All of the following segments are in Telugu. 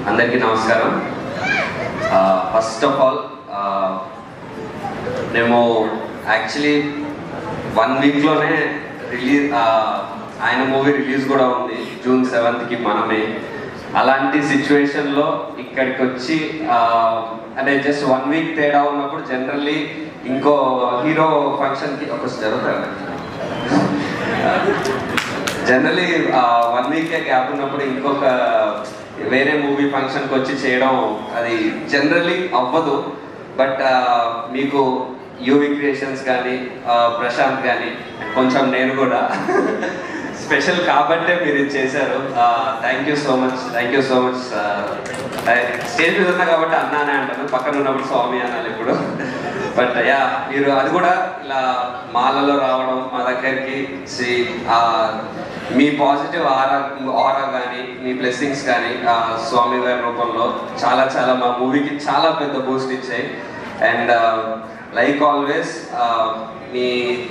అందరికీ నమస్కారం. ఫస్ట్ ఆఫ్ ఆల్ మేము యాక్చువల్లీ 1 వీక్లోనే ఆయన మూవీ రిలీజ్ కూడా ఉంది June 7th మనమే. అలాంటి సిచ్యువేషన్లో ఇక్కడికి వచ్చి అంటే జస్ట్ 1 వీక్ తేడా ఉన్నప్పుడు జనరల్లీ ఇంకో హీరో ఫంక్షన్కి ఒక జరుగుతుంది. జనరల్లీ 1 వీకే గ్యాప్ ఉన్నప్పుడు ఇంకొక వేరే మూవీ ఫంక్షన్కి వచ్చి చేయడం అది జనరల్లీ అవ్వదు. బట్ మీకు యూవీ క్రియేషన్స్ కానీ ప్రశాంత్ కానీ కొంచెం నేను కూడా స్పెషల్ కాబట్టే మీరు ఇది చేశారు. Thank you so much. Stage మీద ఉన్నా కాబట్టి అన్నానే అంటాను, పక్కన ఉన్నప్పుడు స్వామి అనాలి ఇప్పుడు. బట్ యా మీరు అది కూడా ఇలా మాలలో రావడం మా దగ్గరికి మీ పాజిటివ్ ఆరా కానీ మీ బ్లెస్సింగ్స్ కానీ స్వామి గారి రూపంలో చాలా మా మూవీకి చాలా పెద్ద బూస్ట్ ఇచ్చాయి. అండ్ లైక్ ఆల్వేస్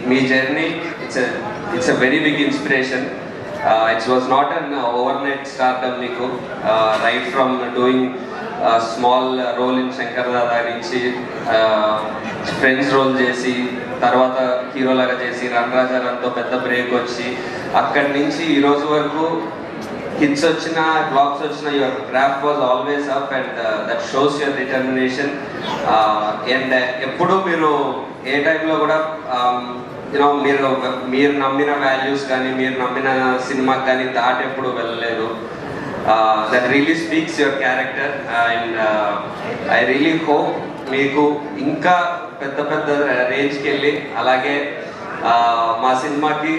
మీ journey it's a very big inspiration. It's was not an overnight startup. మీకు right from doing small role in Shankar Dada నుంచి ఫ్రెండ్స్ రోల్ చేసి తర్వాత హీరోలాగా చేసి రణరాజారంతో పెద్ద బ్రేక్ వచ్చి అక్కడి నుంచి ఈ రోజు వరకు హిట్స్ వచ్చిన బ్లాగ్స్ వచ్చిన your graph was always up and that shows your determination. And ఎప్పుడు మీరు ఏ టైంలో కూడా యూనో మీరు నమ్మిన వాల్యూస్ కానీ మీరు నమ్మిన సినిమాకి కానీ దాటి ఎప్పుడు వెళ్ళలేదు. That really speaks your character. And I really hope మీకు ఇంకా పెద్ద రేంజ్కి వెళ్ళి అలాగే మా సినిమాకి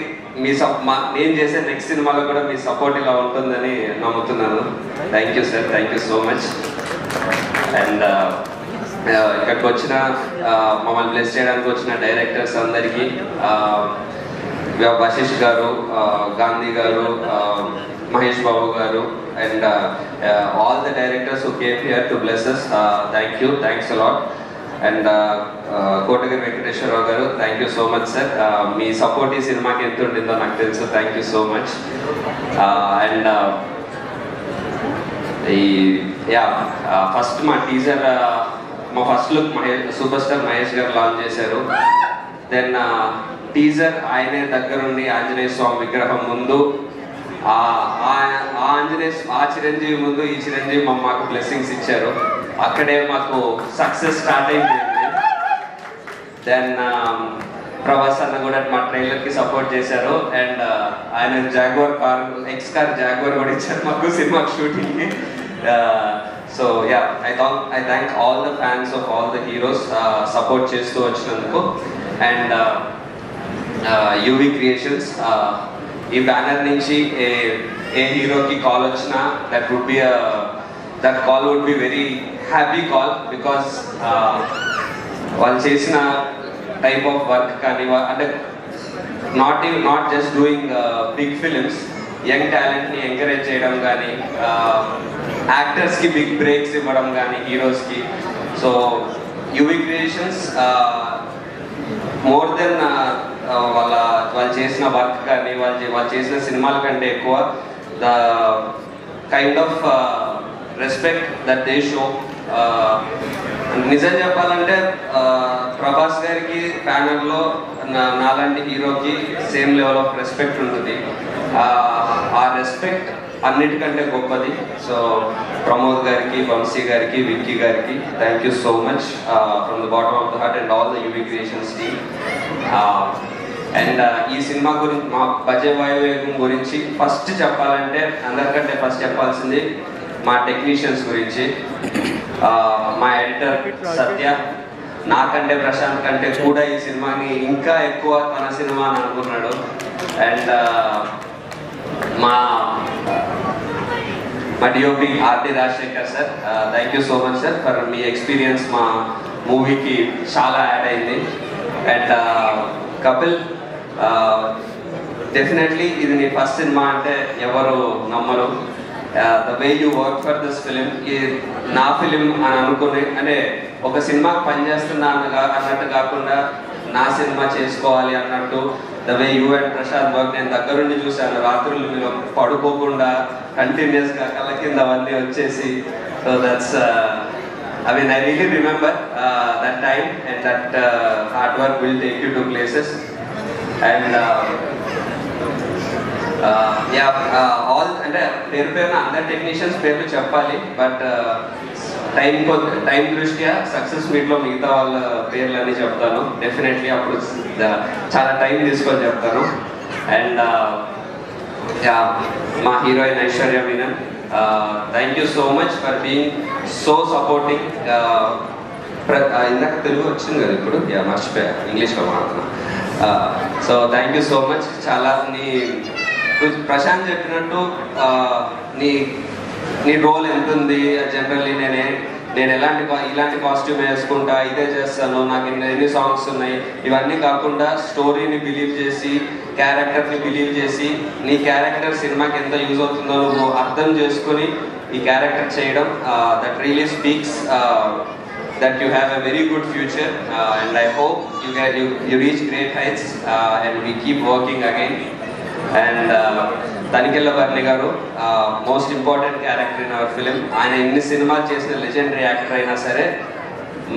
నేను చేసే నెక్స్ట్ సినిమాలో కూడా మీ సపోర్ట్ ఇలా ఉంటుందని నమ్ముతున్నాను. Thank you sir, thank you so much. And ఇక్కడికి వచ్చిన మమ్మల్ని బ్లెస్ చేయడానికి వచ్చిన డైరెక్టర్స్ అందరికీ, వశిష్ఠ్ గారు, గాంధీ గారు, మహేష్ బాబు గారు, and all the directors who came here to bless us, thank you, thanks a lot. And Kotagiri Venkateshwara garu, thank you so much sir. Me support ఈ సినిమాకి ఎంత ఉంటుందో నాకు తెలుసు. Thank you so much. And first మా టీజర్, మా first look super star Mahesh గారు లాంచ్ చేశారు. దెన్ టీజర్ ఆయనే దగ్గరుండి ఆంజనేయ స్వామి విగ్రహం ముందు ఆ చిరంజీవి ముందు ఈ చిరంజీవి మాకు బ్లెస్సింగ్స్ ఇచ్చారు. అక్కడే మాకు సక్సెస్ స్టార్ట్ అయిపోయింది. దెన్ ప్రభాస్ అన్న కూడా మా ట్రైలర్కి సపోర్ట్ చేశారు. అండ్ ఆయన జాగ్వార్ కార్ కార్ జాగ్వార్ కూడా ఇచ్చారు మాకు సినిమా షూటింగ్కి. So ya I thank all the fans of all the heroes support చేస్తూ వచ్చినందుకు. అండ్ యూవీ క్రియేషన్స్, ఈ బ్యానర్ నుంచి ఏ హీరోకి కాల్ వచ్చినా that call would be very happy call. Because వాళ్ళు చేసిన టైప్ ఆఫ్ వర్క్ కానీ అంటే not just doing big films, young టాలెంట్ని ఎంకరేజ్ చేయడం కానీ యాక్టర్స్కి బిగ్ బ్రేక్స్ ఇవ్వడం కానీ హీరోస్కి. So UV Creations more than వాళ్ళు చేసిన వర్క్ కానీ వాళ్ళు చేసిన సినిమాల కంటే ఎక్కువ the kind of respect that they show. నిజం చెప్పాలంటే ప్రభాస్ గారికి బ్యానర్లో నాలాంటి హీరోకి సేమ్ లెవెల్ ఆఫ్ రెస్పెక్ట్ ఉంటుంది. ఆ రెస్పెక్ట్ అన్నిటికంటే గొప్పది. సో ప్రమోద్ గారికి, వంశీ గారికి, విక్కీ గారికి thank you so much from the bottom of the heart and all the UV creations team. And ఈ సినిమా గురించి, మా భజే వాయువేగం గురించి ఫస్ట్ చెప్పాలంటే అందరికంటే ఫస్ట్ చెప్పాల్సింది మా టెక్నీషియన్స్ గురించి. మా ఎడిటర్ సత్య నాకంటే ప్రశాంత్ కంటే కూడా ఈ సినిమాని ఇంకా ఎక్కువ తన సినిమా అని అనుకున్నాడు. అండ్ మా DOP RT Rajasekhar sir, thank you so much sir for మీ ఎక్స్పీరియన్స్ మా మూవీకి చాలా యాడ్ అయింది. అండ్ కపిల్, డెఫినెట్లీ ఇది నీ ఫస్ట్ సినిమా అంటే ఎవరు నమ్మరు. The way you work for this film, నా ఫిలిం అని అనుకుని అంటే ఒక సినిమాకి పనిచేస్తున్నా అన్నట్టు కాకుండా నా సినిమా చేసుకోవాలి అన్నట్టు. The way you and Prashanth work నేను దగ్గరుండి చూశాను. రాత్రులు మీరు పడుకోకుండా కంటిన్యూస్గా కళ్ళ కింద అవన్నీ వచ్చేసి. So that's I mean, I really remember that time, and that hard work will take you to places. And all అంటే పేరు పేరున అందరు టెక్నీషియన్స్ పేర్లు చెప్పాలి, బట్ టైం దృష్ట్యా సక్సెస్ మీట్లో మిగతా వాళ్ళ పేర్లన్నీ చెప్తాను డెఫినెట్లీ. అప్పుడు చాలా టైం తీసుకొని చెప్తాను. అండ్ మా heroine Aishwarya Menon, thank you so much for being so supporting. ఇందాక తెలుగు వచ్చింది కదా, ఇప్పుడు మర్చిపోయా, ఇంగ్లీష్లో మాట్లాడుతున్నా. So thank you so much. చాలా ప్రశాంత్ చెప్పినట్టు నీ రోల్ ఎంత ఉంది, జనరల్లీ నేను ఇలాంటి కాస్ట్యూమ్ వేసుకుంటా, ఇదే చేస్తాను, నాకు ఎన్ని సాంగ్స్ ఉన్నాయి, ఇవన్నీ కాకుండా స్టోరీని బిలీవ్ చేసి, క్యారెక్టర్ని బిలీవ్ చేసి, నీ క్యారెక్టర్ సినిమాకి ఎంత యూజ్ అవుతుందో నువ్వు అర్థం చేసుకుని ఈ క్యారెక్టర్ చేయడం, that really speaks that you have a very good future, and I hope you reach great heights, and we keep working again. And Tanikella Bharani garu, most important character in our film. ఆయన ఎన్ని సినిమాలు చేసిన లెజెండరీ యాక్టర్ అయినా సరే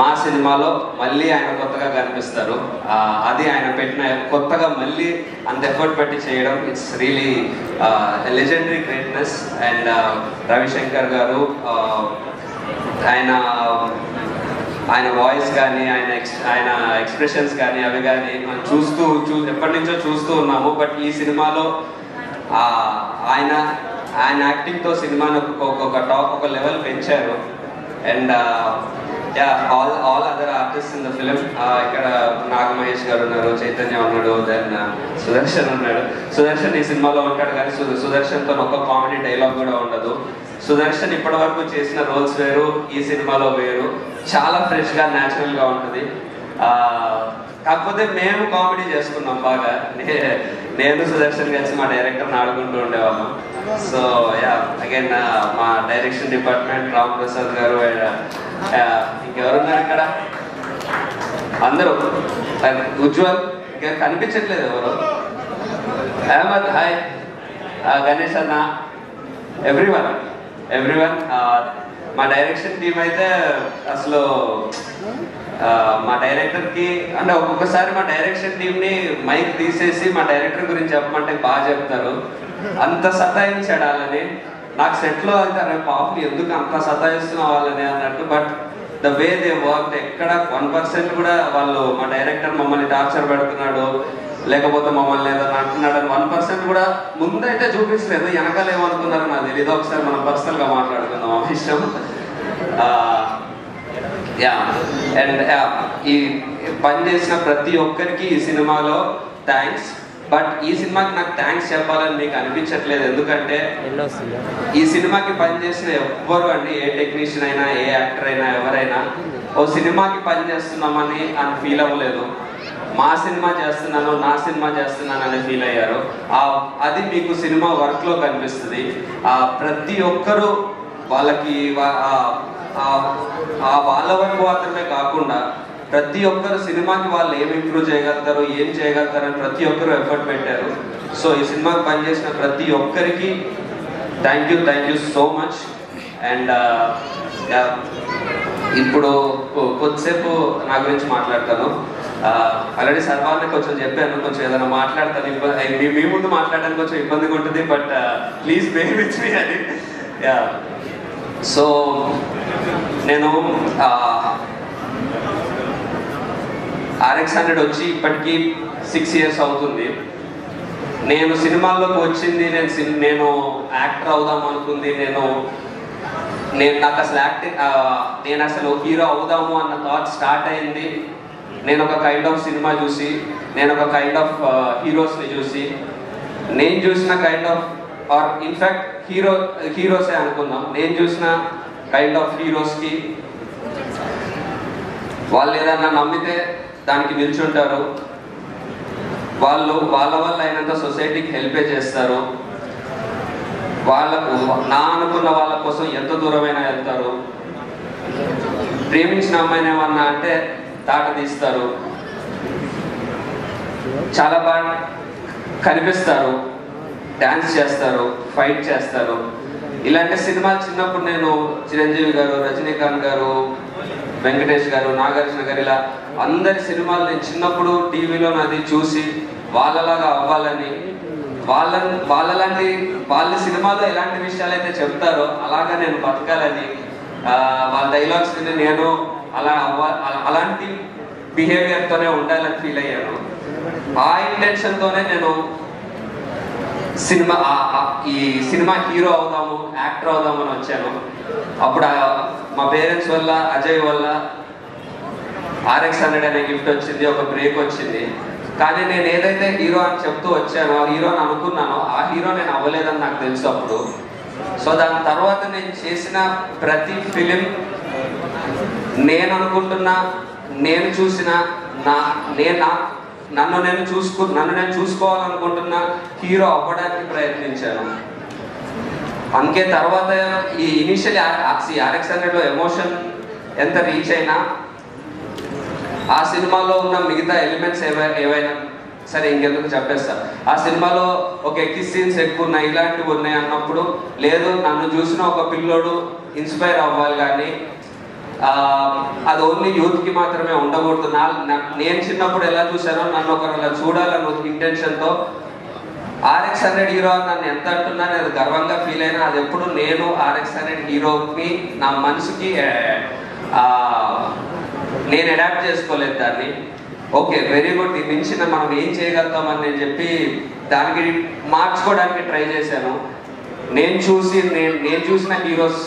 మా సినిమాలో మళ్ళీ ఆయన కొత్తగా కనిపిస్తారు. అది ఆయన పెట్టిన కొత్తగా మళ్ళీ అంత ఎఫర్ట్ పెట్టి చేయడం, it's really legendary greatness. And Ravishankar గారు, ఆయన వాయిస్ కానీ ఆయన ఎక్స్ప్రెషన్స్ కానీ అవి కానీ మనం ఎప్పటి నుంచో చూస్తూ ఉన్నాము. బట్ ఈ సినిమాలో ఆయన యాక్టింగ్తో సినిమాను ఒక లెవెల్ పెంచారు. And all other artist in the film, ఇక్కడ నాగమహేష్ గారు ఉన్నారు, చైతన్య ఉన్నాడు, దెన్ సుదర్శన్ ఉన్నాడు. సుదర్శన్ ఈ సినిమాలో ఉంటాడు కానీ సుదర్శన్తో ఒక్క కామెడీ డైలాగ్ కూడా ఉండదు. సుదర్శన్ ఇప్పటి వరకు చేసిన రోల్స్ వేరు, ఈ సినిమాలో వేరు, చాలా ఫ్రెష్గా న్యాచురల్గా ఉంటుంది. కాకపోతే మేము కామెడీ చేసుకున్నాం బాగా. నేను సుదర్శన్ కలిసి మా డైరెక్టర్ని ఆడుకుంటూ ఉండేవాళ్ళం. సో అగైన్ మా డైరెక్షన్ డిపార్ట్మెంట్ రామ్ ప్రసాద్ గారు, ఇంకెవరున్నారు ఇక్కడ, అందరూ, ఉజ్వల్, ఇంకా కనిపించట్లేదు ఎవరు, అహ్మద్, హాయ్, గణేష్ అన్న, ఎవ్రీవన్. మా డైరెక్షన్ టీం అయితే అసలు మా డైరెక్టర్కి అంటే ఒక్కొక్కసారి మా డైరెక్షన్ టీంని మైక్ తీసేసి మా డైరెక్టర్ గురించి చెప్పమంటే బాగా చెప్తారు. అంత సతాయించాడు వాళ్ళని. నాకు సెట్లో అయితే పాపం ఎందుకు అంత సతాయిస్తున్న వాళ్ళని అన్నట్టు. But the way they work, ఎక్కడ 1% కూడా వాళ్ళు మా డైరెక్టర్ మమ్మల్ని టార్చర్ పెడుతున్నాడు లేకపోతే మమ్మల్ని ఏదైనా అంటున్నాడు అని 1% కూడా ముందైతే చూపించలేదు. వెనకాల ఏమనుకున్నారు నాకు తెలియదు. ఒకసారి మనం పర్సనల్గా మాట్లాడుకుందాం ఆ విషయం. అండ్ ఈ పని చేసిన ప్రతి ఒక్కరికి ఈ సినిమాలో థ్యాంక్స్. బట్ ఈ సినిమాకి నాకు థ్యాంక్స్ చెప్పాలని మీకు అనిపించట్లేదు. ఎందుకంటే ఈ సినిమాకి పనిచేసిన ఎవ్వరు అండి, ఏ టెక్నీషియన్ అయినా, ఏ యాక్టర్ అయినా, ఎవరైనా ఓ సినిమాకి పని చేస్తున్నామని అని ఫీల్ అవ్వలేదు. మా సినిమా చేస్తున్నాను, నా సినిమా చేస్తున్నాను అని ఫీల్ అయ్యారు. అది మీకు సినిమా వర్క్లో కనిపిస్తుంది. ప్రతి ఒక్కరూ వాళ్ళకి వాళ్ళ వర్క్ మాత్రమే కాకుండా ప్రతి ఒక్కరు సినిమాకి వాళ్ళు ఏం ఇంప్రూవ్ చేయగలుగుతారు, ఏం చేయగలుగుతారని ప్రతి ఒక్కరు ఎఫర్ట్ పెట్టారు. సో ఈ సినిమాకి పనిచేసిన ప్రతి ఒక్కరికి thank you so much. And ఇప్పుడు కొద్దిసేపు నా గురించి మాట్లాడతాను. ఆల్రెడీ సర్వాన్ని కొంచెం చెప్పాను, కొంచెం ఏదైనా మాట్లాడతాను, మీ ముందు మాట్లాడడానికి కొంచెం ఇబ్బందిగా ఉంటుంది, but please bear with me అని. సో నేను RX100 వచ్చి ఇప్పటికీ 6 years అవుతుంది. నేను సినిమాల్లోకి వచ్చింది, నేను యాక్టర్ అవుదాం అనుకుంది, నాకు అసలు నేను అసలు హీరో అవుదాము అన్న థాట్ స్టార్ట్ అయింది నేను ఒక కైండ్ ఆఫ్ సినిమా చూసి, నేను ఒక కైండ్ ఆఫ్ హీరోస్ని చూసి, నేను చూసిన కైండ్ ఆఫ్ ఆర్ ఇన్ఫ్యాక్ట్ హీరోసే అనుకుందాం, నేను చూసిన కైండ్ ఆఫ్ హీరోస్కి వాళ్ళు ఏదన్నా నమ్మితే దానికి నిల్చుంటారు, వాళ్ళ వల్ల అయినంత సొసైటీకి హెల్పే చేస్తారు, వాళ్ళకు నా అనుకున్న వాళ్ళ కోసం ఎంత దూరమైనా వెళ్తారు, ప్రేమించిన అమ్మాయిని ఏమన్నా అంటే తాట తీస్తారు, చాలా బాగా కనిపిస్తారు, డ్యాన్స్ చేస్తారు, ఫైట్ చేస్తారు. ఇలాంటి సినిమాలు చిన్నప్పుడు నేను చిరంజీవి గారు, రజనీకాంత్ గారు, వెంకటేష్ గారు, నాగార్జున గారు ఇలా అందరి సినిమాలు నేను చిన్నప్పుడు టీవీలో నాది చూసి వాళ్ళలాగా అవ్వాలని, వాళ్ళలాంటి వాళ్ళ సినిమాలో ఎలాంటి విషయాలు అయితే చెప్తారో అలాగా నేను బతకాలని, వాళ్ళ డైలాగ్స్ విని నేను అలాంటి బిహేవియర్తోనే ఉండాలని ఫీల్ అయ్యాను. ఆ ఇంటెన్షన్తోనే నేను ఈ సినిమా హీరో అవుదాము, యాక్టర్ అవుదాము అని వచ్చాను. అప్పుడు మా పేరెంట్స్ వల్ల, అజయ్ వల్ల RX100 అనే గిఫ్ట్ వచ్చింది, ఒక బ్రేక్ వచ్చింది. కానీ నేను ఏదైతే హీరో అని చెప్తూ వచ్చానో, హీరో అని అనుకున్నానో ఆ హీరో నేను అవ్వలేదని నాకు తెలుసు అప్పుడు. సో దాని తర్వాత నేను చేసిన ప్రతి ఫిలిం నేను అనుకుంటున్నా, నేను చూసిన నన్ను నేను చూసుకోవాలనుకుంటున్న హీరో అవ్వడానికి ప్రయత్నించాను. అందుకే తర్వాత ఈ ఇనిషియల్ RX100లో ఎమోషన్ ఎంత రీచ్ అయినా ఆ సినిమాలో ఉన్న మిగతా ఎలిమెంట్స్ ఏవైనా సరే ఇంకెందుకు చెప్పేస్తా. ఆ సినిమాలో ఒక కిస్ సీన్స్ ఎక్కువ ఉన్నాయి, ఇలాంటివి ఉన్నాయి అన్నప్పుడు లేదు, నన్ను చూసిన ఒక పిల్లోడు ఇన్స్పైర్ అవ్వాలి, కానీ అది ఓన్లీ యూత్కి మాత్రమే ఉండకూడదు. నేను చిన్నప్పుడు ఎలా చూసానో నన్ను ఒకరు అలా చూడాలన్న ఇంటెన్షన్తో RX100 హీరో అని నన్ను ఎంత అంటున్నా నేను గర్వంగా ఫీల్ అయినా, అది ఎప్పుడు నేను RX100 హీరోకి నా మనసుకి నేను అడాప్ట్ చేసుకోలేదు దాన్ని. ఓకే, వెరీ గుడ్, ఇది మించిన మనం ఏం చేయగలుగుతామని నేను చెప్పి దానికి మార్చుకోవడానికి ట్రై చేశాను. నేను చూసిన హీరోస్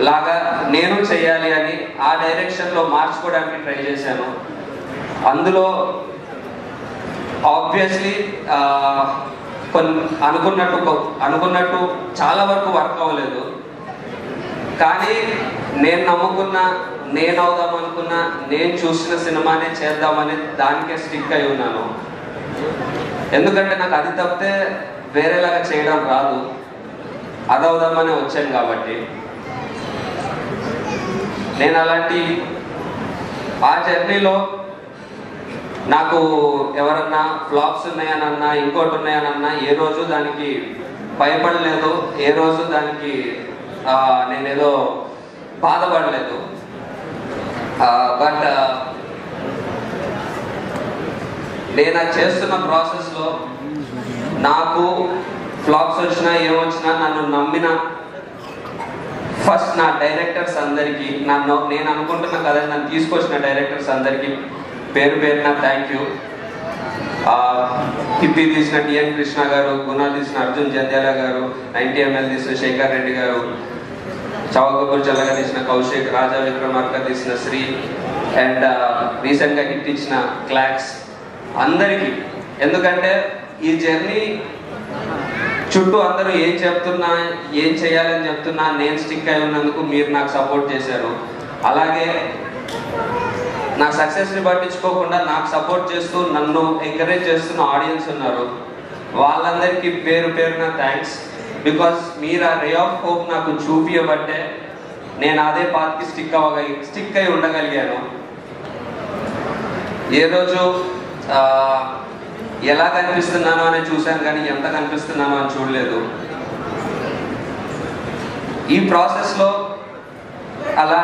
లాగా నేను చేయాలి అని ఆ డైరెక్షన్లో మార్చుకోవడానికి ట్రై చేశాను. అందులో ఆబ్వియస్లీ అనుకున్నట్టు చాలా వరకు వర్క్ అవ్వలేదు. కానీ నేను నమ్ముకున్న, నేను అవుదాం అనుకున్న, నేను చూసిన సినిమానే చేద్దామని దానికే స్టిక్ అయి ఉన్నాను. ఎందుకంటే నాకు అది తప్పితే వేరేలాగా చేయడం రాదు, అది అవుదామని వచ్చాను కాబట్టి. నేను అలాంటి ఆ జర్నీలో నాకు ఎవరన్నా ఫ్లాప్స్ ఉన్నాయనన్నా, ఇంకోటి ఉన్నాయనన్నా ఏ రోజు దానికి భయపడలేదు, ఏ రోజు దానికి నేనేదో బాధపడలేదు. బట్ నేను అది చేస్తున్న ప్రాసెస్లో నాకు ఫ్లాప్స్ వచ్చినా ఏమొచ్చినా నన్ను నమ్మిన ఫస్ట్ నా డైరెక్టర్స్ అందరికీ, నేను అనుకుంటున్న కథ నన్ను తీసుకొచ్చిన డైరెక్టర్స్ అందరికీ పేరు పేరున థ్యాంక్ యూ. హిప్పీ తీసిన TN కృష్ణ గారు, గుణ తీసిన అర్జున్ జంధ్యాల గారు, 90 ml తీసిన శేఖర్ రెడ్డి గారు, చౌకపూర్ చల్లగా తీసిన కౌశిక్, రాజా విక్రమార్క తీసిన శ్రీ, అండ్ రీసెంట్గా హిట్ ఇచ్చిన క్లాక్స్ అందరికీ. ఎందుకంటే ఈ జర్నీ చుట్టూ అందరూ ఏం చెప్తున్నా, ఏం చేయాలని చెప్తున్నా నేను స్టిక్ అయి ఉన్నందుకు మీరు నాకు సపోర్ట్ చేశారు. అలాగే నా సక్సెస్ని పట్టించుకోకుండా నాకు సపోర్ట్ చేస్తూ నన్ను ఎంకరేజ్ చేస్తున్న ఆడియన్స్ ఉన్నారు. వాళ్ళందరికీ పేరు పేరున థ్యాంక్స్. బికాస్ మీరు ఆ రే ఆఫ్ హోప్ నాకు చూపించబట్టే నేను అదే పాత్కి స్టిక్ అయి ఉండగలిగాను. ఏ రోజు ఎలా కనిపిస్తున్నానో అని చూశాను, కానీ ఎంత కనిపిస్తున్నానో అని చూడలేదు. ఈ ప్రాసెస్లో అలా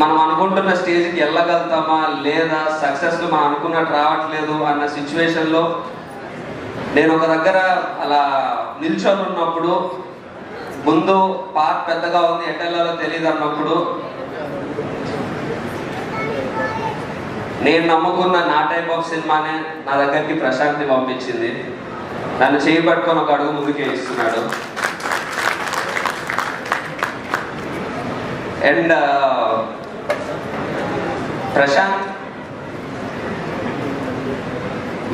మనం అనుకుంటున్న స్టేజ్కి వెళ్ళగలుగుతామా లేదా, సక్సెస్లో మనం అనుకున్నట్టు రావట్లేదు అన్న సిచ్యువేషన్లో నేను ఒక దగ్గర అలా నిల్చొని ఉన్నప్పుడు, ముందు పార్ట్ పెద్దగా ఉంది, ఎట్టెళ్ళాలో తెలియదు అన్నప్పుడు నేను నమ్ముకున్న నా టైప్ ఆఫ్ సినిమానే నా దగ్గరికి ప్రశాంత్ని పంపించింది. నన్ను చేయి పట్టుకొని ఒక అడుగు ముందుకే ఇస్తున్నాడు. అండ్ ప్రశాంత్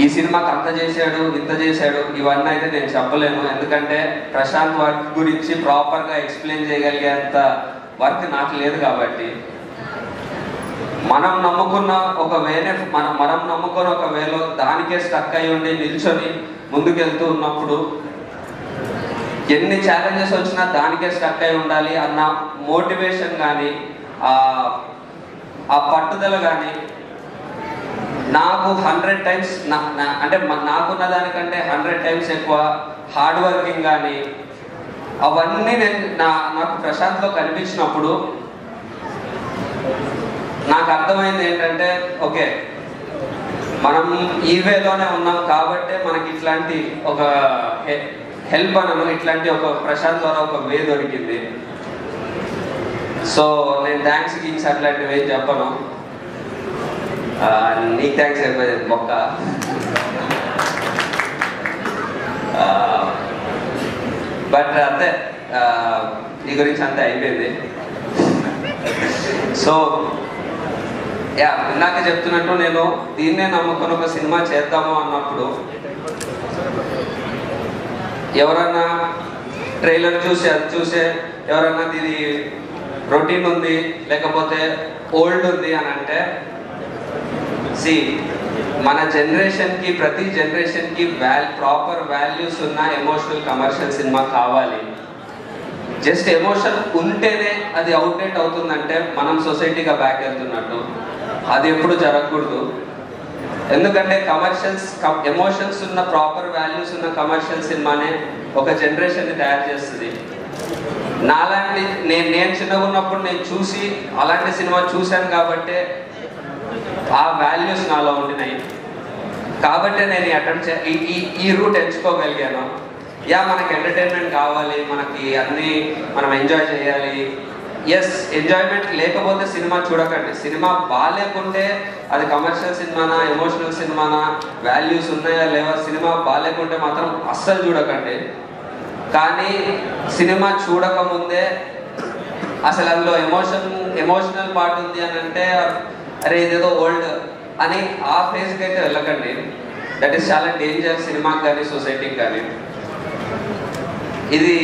ఈ సినిమాకి అంత చేశాడు, ఇంత చేశాడు, ఇవన్నీ అయితే నేను చెప్పలేను. ఎందుకంటే ప్రశాంత్ వర్క్ గురించి ప్రాపర్గా ఎక్స్ప్లెయిన్ చేయగలిగేంత వర్క్ నాకు లేదు. కాబట్టి మనం నమ్ముకున్న ఒక వేలో దానికే స్టక్ అయి ఉండి నిల్చొని ముందుకెళ్తూ ఉన్నప్పుడు ఎన్ని ఛాలెంజెస్ వచ్చినా దానికే స్టక్ అయి ఉండాలి అన్న మోటివేషన్ కానీ, ఆ పట్టుదల కానీ నాకు 100 times అంటే నాకున్న దానికంటే 100 times ఎక్కువ హార్డ్ వర్కింగ్ కానీ అవన్నీ నాకు ప్రశాంత్లో కనిపించినప్పుడు నాకు అర్థమైంది ఏంటంటే ఓకే, మనం ఈ వేలోనే ఉన్నాం కాబట్టే మనకి ఇట్లాంటి ఒక హెల్ప్ అనను, ఇట్లాంటి ఒక ప్రశాంత్ ద్వారా ఒక వే దొరికింది. సో నేను థ్యాంక్స్ అట్లాంటివి ఏం చెప్పను, నీకు థ్యాంక్స్ చెప్పేది మొక్క. బట్ అంతే, నీ గురించి అంతే అయిపోయింది. సో ఇందాక చెప్తున్నట్టు నేను దీన్నే నమ్ముకొని ఒక సినిమా చేద్దాము అన్నప్పుడు ఎవరన్నా ట్రైలర్ చూసే ఎవరన్నా ఇది రొటీన్ ఉంది లేకపోతే ఓల్డ్ ఉంది అని అంటే, మన జనరేషన్కి ప్రతి జనరేషన్కి ప్రాపర్ వాల్యూస్ ఉన్న ఎమోషనల్ కమర్షియల్ సినిమా కావాలి. జస్ట్ ఎమోషన్ ఉంటేనే అది అవుట్డేట్ అవుతుందంటే మనం సొసైటీగా బ్యాక్ వెళ్తున్నట్టు, అది ఎప్పుడు జరగకూడదు. ఎందుకంటే ఎమోషన్స్ ఉన్న ప్రాపర్ వాల్యూస్ ఉన్న కమర్షియల్ సినిమానే ఒక జనరేషన్ని తయారు చేస్తుంది. నాలాంటి నేను చిన్నగా ఉన్నప్పుడు నేను చూసి అలాంటి సినిమా చూశాను కాబట్టే ఆ వాల్యూస్ నాలో ఉండినాయి, కాబట్టే నేను ఈ రూట్ ఎంచుకోగలిగాను. మనకి ఎంటర్టైన్మెంట్ కావాలి, మనకి అన్నీ మనం ఎంజాయ్ చేయాలి. ఎస్, ఎంజాయ్మెంట్ లేకపోతే సినిమా చూడకండి. సినిమా బాగాలేకుంటే అది కమర్షియల్ సినిమానా ఎమోషనల్ సినిమానా, వాల్యూస్ ఉన్నాయా లేవా, సినిమా బాగాలేకుంటే మాత్రం అస్సలు చూడకండి. కానీ సినిమా చూడకముందే అసలు అందులో ఎమోషనల్ పార్ట్ ఉంది అని అంటే అరే ఇదేదో ఓల్డ్ అని ఆ ఫేజ్కి అయితే వెళ్ళకండి. దట్ ఈస్ చాలా డేంజర్ సినిమాకి కానీ సొసైటీకి కానీ. ఇది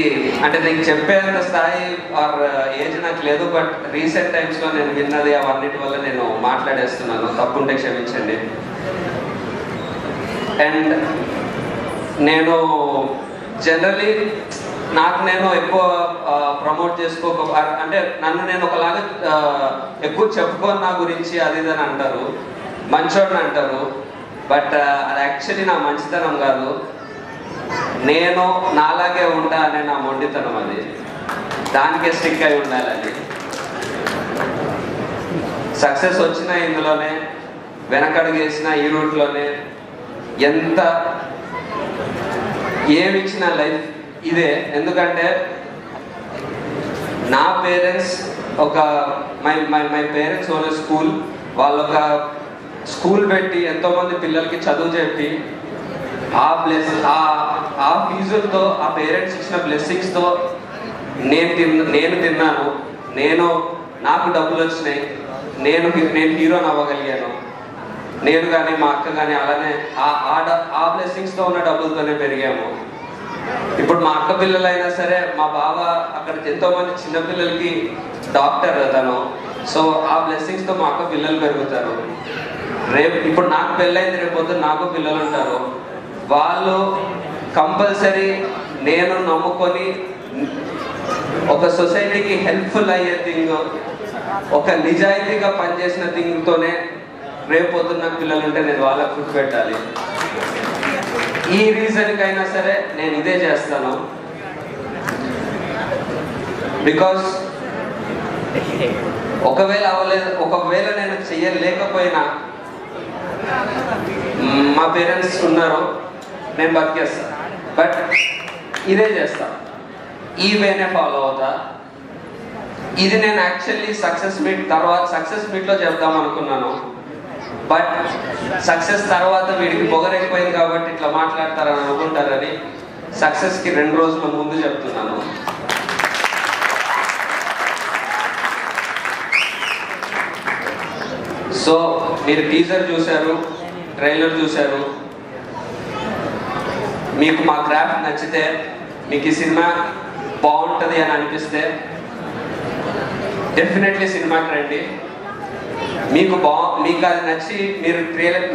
అంటే నేను చెప్పేంత స్థాయి ఆర్ ఏజ్ నాకు లేదు, బట్ రీసెంట్ టైమ్స్లో నేను విన్నది అవన్నిటి వల్ల నేను మాట్లాడేస్తున్నాను, తప్పుంటే క్షమించండి. అండ్ నేను జనరలీ నేను ఎక్కువ ప్రమోట్ అంటే నన్ను నేను ఒకలాగా ఎక్కువ చెప్పుకోని నా గురించి అది ఇదని అంటారు, మంచోడిని అంటారు. బట్ అది యాక్చువల్లీ నా మంచితనం కాదు, నేను నాలాగే ఉంటా అనే నా మొండితనం. అది దానికే స్టిక్ అయి ఉండాలని. సక్సెస్ వచ్చిన ఇందులోనే, వెనకడుగు వేసిన ఈ రూట్లోనే, ఎంత ఏమిచ్చిన లైఫ్ ఇదే. ఎందుకంటే నా parents my parents own school, వాళ్ళొక స్కూల్ పెట్టి ఎంతోమంది పిల్లలకి చదువు చెప్పి ఆ ఫీజులతో ఆ పేరెంట్స్ ఇచ్చిన బ్లెస్సింగ్స్తో నేను తిన్నాను, నాకు డబ్బులు వచ్చినాయి, నేను హీరోని అవ్వగలిగాను. నేను కానీ మా అక్క కానీ అలానే ఆ బ్లెస్సింగ్స్తో ఉన్న డబ్బులతోనే పెరిగాము. ఇప్పుడు మా అక్క పిల్లలైనా సరే, మా బావ అక్కడ ఎంతోమంది చిన్నపిల్లలకి డాక్టర్ తను. సో ఆ బ్లెస్సింగ్స్తో మా అక్క పిల్లలు పెరుగుతారు. ఇప్పుడు నాకు పెళ్ళైంది, రేపు పొద్దున్న నాకు పిల్లలు ఉంటారు. వాళ్ళు కంపల్సరీ నేను నమ్ముకొని ఒక సొసైటీకి హెల్ప్ఫుల్ అయ్యే థింగ్, ఒక నిజాయితీగా పనిచేసిన థింగ్తోనే రేపు పొద్దున్న పిల్లలు ఉంటే నేను వాళ్ళకి ఫుడ్ పెట్టాలి. ఈ రీజన్కైనా సరే నేను ఇదే చేస్తాను. బికాస్ ఒకవేళ నేను చెయ్యలేకపోయినా మా పేరెంట్స్ ఉన్నారు, నేను బతికేస్తా. బట్ ఇదే చేస్తా, ఈ వేనే ఫాలో అవుతా. ఇది నేను యాక్చువల్లీ సక్సెస్ మీట్లో చెప్దాం అనుకున్నాను. బట్ సక్సెస్ తర్వాత వీడికి పొగరెక్కిపోయింది కాబట్టి ఇట్లా మాట్లాడతారని అనుకుంటారని సక్సెస్కి 2 రోజుల ముందు చెప్తున్నాను. సో మీరు టీజర్ చూశారు, ట్రైలర్ చూశారు, మీకు మా క్రాఫ్ట్ నచ్చితే, మీకు ఈ సినిమా బాగుంటుంది అని అనిపిస్తే డెఫినెట్లీ సినిమాకి రండి. మీకు అది నచ్చి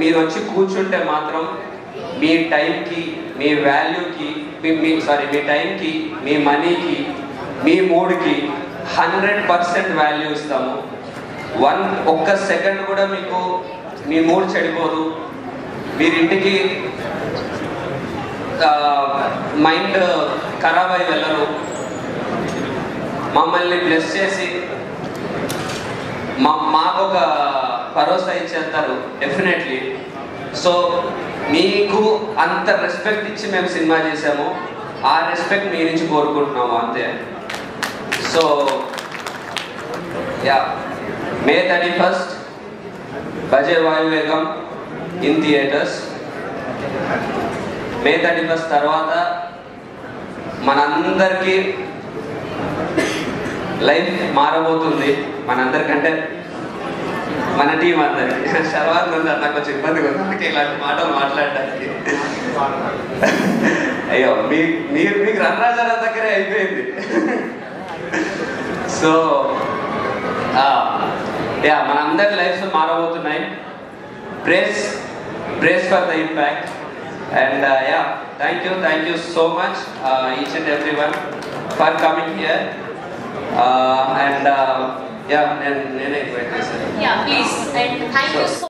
మీరు వచ్చి కూర్చుంటే మాత్రం మీ టైంకి, మీ వాల్యూకి, మీ టైంకి, మీ మనీకి, మీ మూడ్కి 100% వాల్యూ ఇస్తాము. ఒక్క సెకండ్ కూడా మీకు మీ మూడ్ చెడిపోదు, మీరింటికి మైండ్ ఖరాబ్ అయి వెళ్ళరు, మమ్మల్ని బ్లెస్ చేసి మాకు ఒక భరోసా ఇచ్చేస్తారు డెఫినెట్లీ. సో మీకు అంత రెస్పెక్ట్ ఇచ్చి మేము సినిమా చేసాము, ఆ రెస్పెక్ట్ మీ నుంచి కోరుకుంటున్నాము అంతే. So yeah, May 31st Bhaje Vaayuvegam in theatres. May 31st తర్వాత మనందరికీ లైఫ్ మారబోతుంది. మనందరికంటే మన టీం అందరికి. శర్వాన్ ఉంది నాకు కొంచెం ఇబ్బందిగా ఉంది అందుకే ఇలాంటి మాటలు మాట్లాడడానికి. అయ్యో మీకు రన్రాజాల దగ్గరే అయిపోయింది. సో యా, మనందరి లైఫ్స్ మారబోతున్నాయి. Brace for the impact. And yeah, thank you so much each and every one for coming here. And yeah, నేనే ఇన్వైట్ చేశాను. Yeah, please. And thank you so